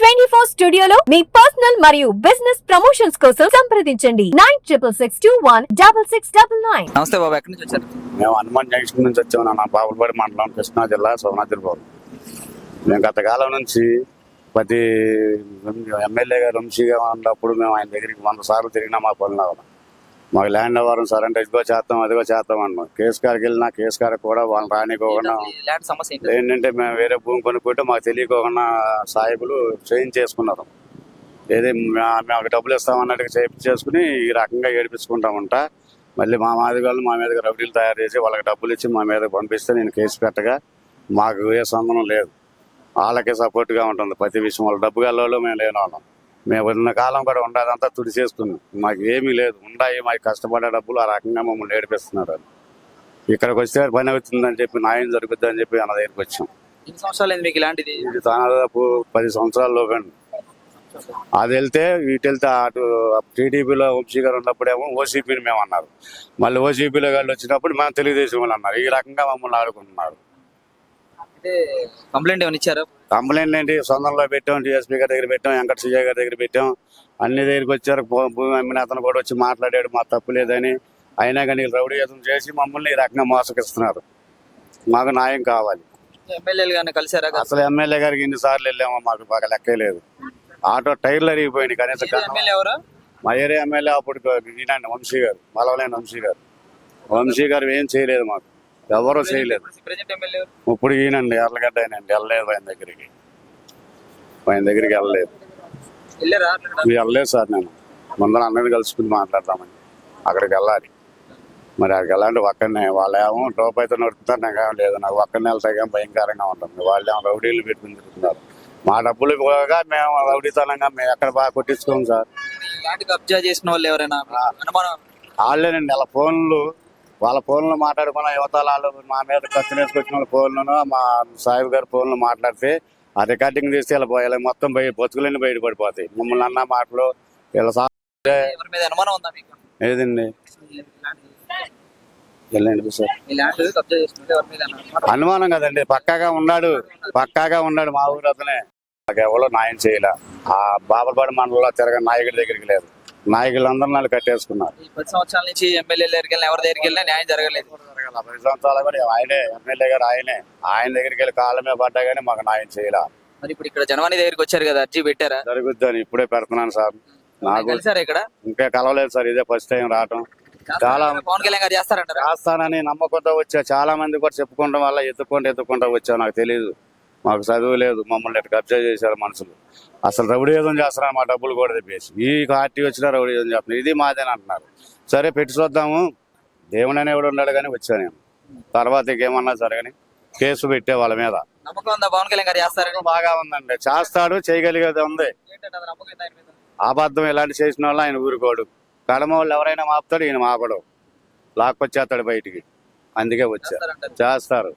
వి24 స్టూడియోలో మీ పర్సనల్ మరియు business promotions కోసం సంప్రదించండి 96616699. నమస్తే బాబు, ఎక్కడి నుంచి వచ్చారు? మేము హనుమాన్ జంక్షన్ నుంచి వచ్చాము. నా బాపులపాడి మండలం, కృష్ణా జిల్లా, సోమనాథులపురం. మేము గత కాలం నుంచి ప్రతి ఎమ్మెల్యే గారు వంశీగా ఉన్నప్పుడు మేము ఆయన దగ్గరికి 100 సార్లు తిరిగినా మా పనులు మాకు ల్యాండ్ అవ్వరం సార్ అంటే ఇదిగో చేస్తాం అదిగో చేస్తాం అన్నాం. కేసు కాడికి వెళ్ళినా కేసు కాడ కూడా వాళ్ళని రానికోకుండా ఏంటంటే మేము వేరే భూమి కొనుక్కుంటే మాకు తెలియకోకుండా సాయిబులు చేయించేసుకున్నారు. ఏది మేము డబ్బులు ఇస్తామన్నట్టుగా చేసుకుని ఈ రకంగా ఏడిపించుకుంటామంట. మళ్ళీ మా మాదిగాళ్ళు మా మీద రౌడీలు తయారు చేసి వాళ్ళకి డబ్బులు ఇచ్చి మా మీద పంపిస్తే నేను కేసు పెట్టగా మాకు ఏ సంబంధం లేదు. వాళ్ళకే సపోర్ట్గా ఉంటుంది ప్రతి విషయం. వాళ్ళు డబ్బు గల్లలో మేము లేని వాళ్ళం. మేము ఉన్న కాలం కూడా ఉండదంతా తుడి చేసుకున్నాం. మాకు ఏమీ లేదు. ఉండాయి మాకు కష్టపడే డబ్బులు ఆ రకంగా మమ్మల్ని ఏడిపిస్తున్నారు. ఇక్కడికి వస్తే పని అవుతుందని చెప్పి న్యాయం జరుగుద్ది అని చెప్పి అన్న దగ్గరికి వచ్చాం. ఎన్ని సంవత్సరాలు మీకు ఇలాంటిది? ఇది దాదాపు 10 సంవత్సరాల లోపండి. అది వెళ్తే ఇటు వెళ్తే అటు టీడీపీలో వంశీ గారు ఉన్నప్పుడేమో ఓసీపీని మేము అన్నారు. మళ్ళీ ఓసీపీలో గాళ్ళు వచ్చినప్పుడు మేము తెలుగుదేశం వాళ్ళు అన్నారు. ఈ రకంగా మమ్మల్ని ఆడుకుంటున్నారు. కంప్లైంట్ ఏమైనా ఇచ్చారా? కంప్లైంట్ ఏంటి, సొంతంలో పెట్టాం, డిఎస్పీ గారి దగ్గర పెట్టాం, వెంకట సిఐ గారి దగ్గర పెట్టాం. అన్ని దగ్గరికి వచ్చారు. భూమి అమ్మిన అతను కూడా వచ్చి మాట్లాడాడు మా తప్పు లేదని. అయినా కానీ రౌడీయుతం చేసి మమ్మల్ని ఈ రకంగా మోసగిస్తున్నారు. మాకు న్యాయం కావాలి. ఎమ్మెల్యేలు గారిని కలిసారా? అసలు ఎమ్మెల్యే గారికి ఇన్నిసార్లు వెళ్ళామో మాకు బాగా లెక్కే లేదు. ఆటో టైర్లు అరిగిపోయింది కనీసం. మా ఏరియా ఎమ్మెల్యే అప్పుడు ఈయనండి వంశీ గారు, మలవలేని వంశీ గారు. వంశీ గారు ఏం చేయలేదు, మాకు ఎవరూ చేయలేదు. ఇప్పుడు ఈయనండి ఎర్లగడ్డ అయినండి. వెళ్ళలేదు ఆయన దగ్గరికి వెళ్ళలేదు. వెళ్ళలేదు సార్. నేను ముందర అందరినీ కలుసుకుని మాట్లాడదామని అక్కడికి వెళ్ళాలి. మరి అక్కడికి వెళ్ళాలంటే ఒక్కడనే వాళ్ళు ఏమో టోప్ అయితే నడుపుతారు, నాకేమో లేదు. నాకు ఒక్కడనే వెళ్తాయి భయంకరంగా ఉంటుంది. వాళ్ళు ఏమో రౌడీలు పెట్టుకుని తిరుగుతున్నారు. మా డబ్బులు పోగా మేము రౌడీతనంగా మేము ఎక్కడ బాగా కొట్టించుకోము సార్. కబ్జా చేసిన వాళ్ళు ఎవరైనా? వాళ్ళేనండి వాళ్ళ ఫోన్లు మాట్లాడుకున్న యువతలు వాళ్ళు మా మీద ఖర్చు వేసుకొచ్చిన వాళ్ళ ఫోన్లను మా సాహిబ్ గారి ఫోన్లు మాట్లాడితే ఆ రికార్డింగ్ తీస్తే ఇలా మొత్తం బతుకులన్నీ బయటపడిపోతాయి. మమ్మల్ని అన్న మాటలు ఏదండి వెళ్ళండి సార్. అనుమానం కదండి, పక్కాగా ఉన్నాడు మా ఊరు అతనే. నాకు ఎవరో న్యాయం చేయలే. ఆ బాబులపాడి మండలంలో తిరగని నాయకుడి దగ్గరికి లేదు. నాయకులందరూ నాళ్ళు కట్టేసుకున్నారు. 10 సంవత్సరాల నుంచి ఎమ్మెల్యే దగ్గరికి వెళ్ళినా ఎవరి దగ్గరికి వెళ్ళినా న్యాయం జరగలేదు. 10 సంవత్సరాలు కూడా ఆయనే ఎమ్మెల్యే గారు ఆయన దగ్గరికి వెళ్ళి కాళ్ళ మీద పడ్డా కానీ మాకు న్యాయం చేయలే. మరి ఇప్పుడు ఇక్కడ జనవాణి దగ్గరికి వచ్చారు కదా, అర్జీ పెట్టారా? జరుగుద్దని ఇప్పుడే పెడుతున్నాను సార్. నాకు ఇక్కడ ఇంకా కలవలేదు సార్. ఇదే ఫస్ట్ టైం రావటం. చాలా పవన్ కళ్యాణ్ గారు చేస్తానని నమ్మకంతో వచ్చా. చాలా మంది కూడా చెప్పుకోవడం వల్ల ఎత్తుకుంటూ వచ్చా. నాకు తెలియదు, మాకు చదువు లేదు. మమ్మల్ని ఇట్లా కబ్జా చేశారు మనుషులు. అసలు రౌడీయుధం చేస్తున్నారు. మా డబ్బులు కూడా తెప్పేసి ఈ పార్టీ వచ్చినా రౌడీయుధం చేస్తున్నారు. ఇది మాదేని అంటున్నారు. సరే పెట్టి చూద్దాము, దేవుడు అనేవాడు ఉన్నాడు కానీ వచ్చా నేను. తర్వాత ఇంకేమన్నా జరగని కేసు పెట్టే వాళ్ళ మీద నమ్మకం ఉందా? పవన్ కళ్యాణ్ గారు చేస్తారని బాగా ఉందండి. చేస్తాడు, చేయగలిగేది ఉంది. అబద్ధం ఇలాంటి చేసిన వాళ్ళు ఆయన ఊరుకోడు. కడమ వాళ్ళు ఎవరైనా మాపుతాడు, ఈయన మాపడు. లాక్కొచ్చేస్తాడు బయటికి. అందుకే వచ్చారు. చేస్తారు.